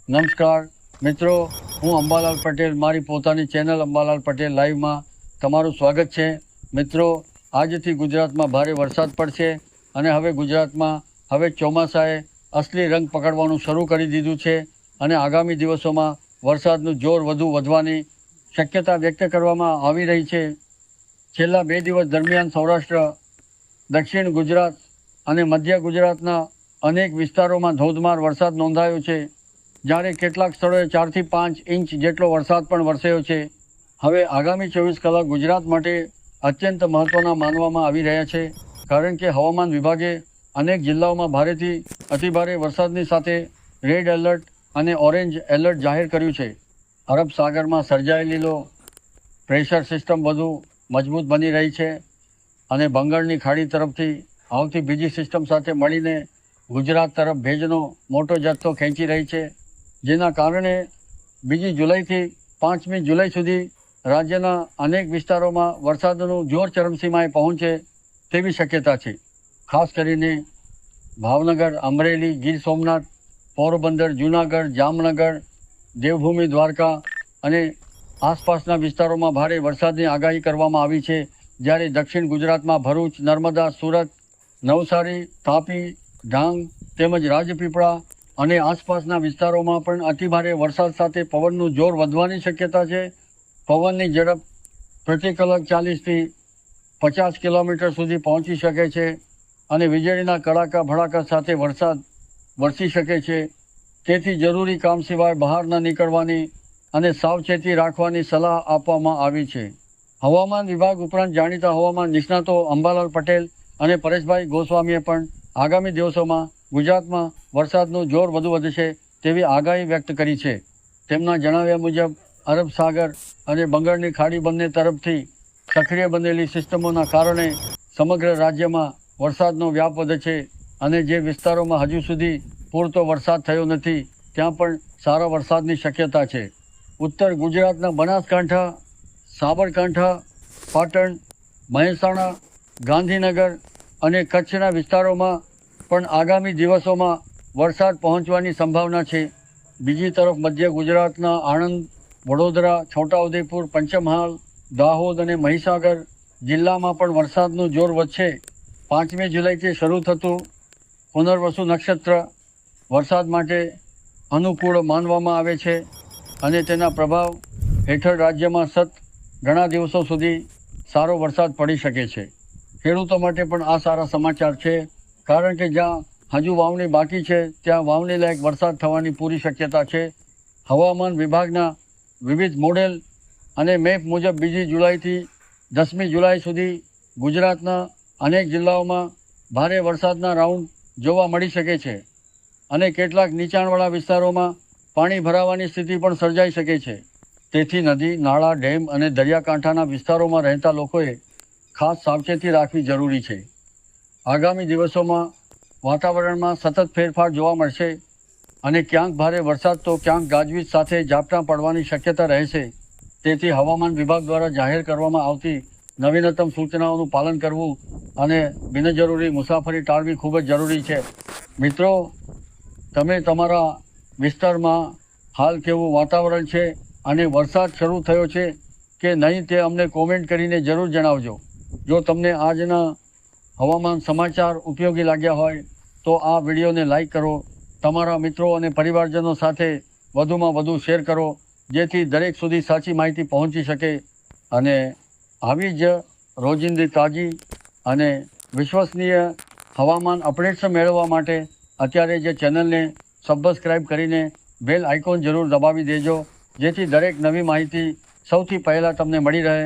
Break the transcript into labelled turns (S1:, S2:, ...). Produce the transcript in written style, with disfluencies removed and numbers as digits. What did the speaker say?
S1: નમસ્કાર મિત્રો, હું અંબાલાલ પટેલ મારી પોતાની ચેનલ અંબાલાલ પટેલ લાઈવમાં તમારું સ્વાગત છે। મિત્રો, આજથી ગુજરાતમાં ભારે વરસાદ પડશે અને હવે ગુજરાતમાં ચોમાસાએ અસલી રંગ પકડવાનું શરૂ કરી દીધું છે અને આગામી દિવસોમાં વરસાદનું જોર વધવાની શક્યતા વ્યક્ત કરવામાં આવી રહી છે। છેલ્લા 2 દિવસ દરમિયાન સૌરાષ્ટ્ર, દક્ષિણ ગુજરાત અને મધ્ય ગુજરાતના અનેક વિસ્તારોમાં ધોધમાર વરસાદ નોંધાયો છે, જ્યારે કેટલાક સ્થળોએ 4 થી 5 ઇંચ જેટલો વરસાદ પણ વરસ્યો છે। હવે આગામી 24 કલાક ગુજરાત માટે અત્યંત મહત્વના માનવામાં આવી રહ્યા છે, કારણ કે હવામાન વિભાગે અનેક જિલ્લાઓમાં ભારેથી અતિભારે વરસાદની સાથે રેડ એલર્ટ અને ઓરેન્જ એલર્ટ જાહેર કર્યું છે। અરબ સાગરમાં સર્જાયેલી લો પ્રેશર સિસ્ટમ વધુ મજબૂત બની રહી છે અને બંગાળની ખાડી તરફથી આવતી બીજી સિસ્ટમ સાથે મળીને ગુજરાત તરફ ભેજનો મોટો જથ્થો ખેંચી રહી છે, જેના કારણે 2 જુલાઈથી 5મી જુલાઈ સુધી રાજ્યના અનેક વિસ્તારોમાં વરસાદનું જોર ચરમસીમાએ પહોંચે તેવી શક્યતા છે। ખાસ કરીને ભાવનગર, અમરેલી, ગીર સોમનાથ, પોરબંદર, જૂનાગઢ, જામનગર, દેવભૂમિ દ્વારકા અને આસપાસના વિસ્તારોમાં ભારે વરસાદની આગાહી કરવામાં આવી છે, જ્યારે દક્ષિણ ગુજરાતમાં ભરૂચ, નર્મદા, સુરત, નવસારી, તાપી, ડાંગ તેમજ રાજપીપળા અને આસપાસના વિસ્તારોમાં પણ અતિભારે વરસાદ સાથે પવનનું જોર વધવાની શક્યતા છે। પવનની ઝડપ પ્રતિ કલાક 40થી 50 કિલોમીટર સુધી પહોંચી શકે છે અને વીજળીના કડાકા ભડાકા સાથે વરસાદ વરસી શકે છે। તેથી જરૂરી કામ સિવાય બહાર ન નીકળવાની અને સાવચેતી રાખવાની સલાહ આપવામાં આવી છે। હવામાન વિભાગ ઉપરાંત જાણીતા હવામાન નિષ્ણાતો અંબાલાલ પટેલ અને પરેશભાઈ ગોસ્વામીએ પણ આગામી દિવસોમાં ગુજરાતમાં વરસાદનું જોર વધુ વધશે તેવી આગાહી વ્યક્ત કરી છે। તેમના જણાવ્યા મુજબ અરબ સાગર અને બંગાળની ખાડી બંને તરફથી સક્રિય બનેલી સિસ્ટમોના કારણે સમગ્ર રાજ્યમાં વરસાદનો વ્યાપ વધશે અને જે વિસ્તારોમાં હજુ સુધી પૂરતો વરસાદ થયો નથી ત્યાં પણ સારા વરસાદની શક્યતા છે। ઉત્તર ગુજરાતના બનાસકાંઠા, સાબરકાંઠા, પાટણ, મહેસાણા, ગાંધીનગર અને કચ્છના વિસ્તારોમાં પણ આગામી દિવસોમાં વરસાદ પહોંચવાની સંભાવના છે। બીજી તરફ મધ્ય ગુજરાતના આણંદ, વડોદરા, છોટાઉદેપુર, પંચમહાલ, દાહોદ અને મહીસાગર જિલ્લામાં પણ વરસાદનું જોર વધશે। 5મી જુલાઈથી શરૂ થતું પુનર્વસુ નક્ષત્ર વરસાદ માટે અનુકૂળ માનવામાં આવે છે અને તેના પ્રભાવ હેઠળ રાજ્યમાં ઘણા દિવસો સુધી સારો વરસાદ પડી શકે છે। ખેડૂતો માટે પણ આ સારા સમાચાર છે, કારણ કે જ્યાં હજુ વાવણી બાકી છે ત્યાં વાવણી લાયક વરસાદ થવાની પૂરી શક્યતા છે। હવામાન વિભાગના વિવિધ મોડેલ અને મેપ મુજબ 2 જુલાઈથી 10મી જુલાઈ સુધી ગુજરાતના અનેક જિલ્લાઓમાં ભારે વરસાદના રાઉન્ડ જોવા મળી શકે છે અને કેટલાક નીચાણવાળા વિસ્તારોમાં પાણી ભરાવાની સ્થિતિ પણ સર્જાઈ શકે છે। તેથી નદી, નાળા, ડેમ અને દરિયાકાંઠાના વિસ્તારોમાં રહેતા લોકોએ ખાસ સાવચેતી રાખવી જરૂરી છે। આગામી દિવસોમાં વાતાવરણમાં સતત ફેરફાર જોવા મળશે અને ક્યાંક ભારે વરસાદ તો ક્યાંક ગાજવીજ સાથે ઝાપટાં પડવાની શક્યતા રહેશે। તેથી હવામાન વિભાગ દ્વારા જાહેર કરવામાં આવતી નવીનતમ સૂચનાઓનું પાલન કરવું અને બિનજરૂરી મુસાફરી ટાળવી ખૂબ જ જરૂરી છે। મિત્રો, તમે તમારા વિસ્તારમાં હાલ કેવું વાતાવરણ છે અને વરસાદ શરૂ થયો છે કે નહીં તે અમને કોમેન્ટ કરીને જરૂર જણાવજો। જો તમને આજના હવામાન સમાચાર ઉપયોગી લાગ્યા હોય તો આ વિડીયોને લાઈક કરો, તમારા મિત્રો અને પરિવારજનો સાથે વધુમાં વધુ શેર કરો, જેથી દરેક સુધી સાચી માહિતી પહોંચી શકે અને આવી જ રોજિંદી તાજી અને વિશ્વસનીય હવામાન અપડેટ્સ મેળવવા માટે અત્યારે જે ચેનલને સબસ્ક્રાઈબ કરીને બેલ આઇકોન જરૂર દબાવી દેજો, જેથી દરેક નવી માહિતી સૌથી પહેલાં તમને મળી રહે।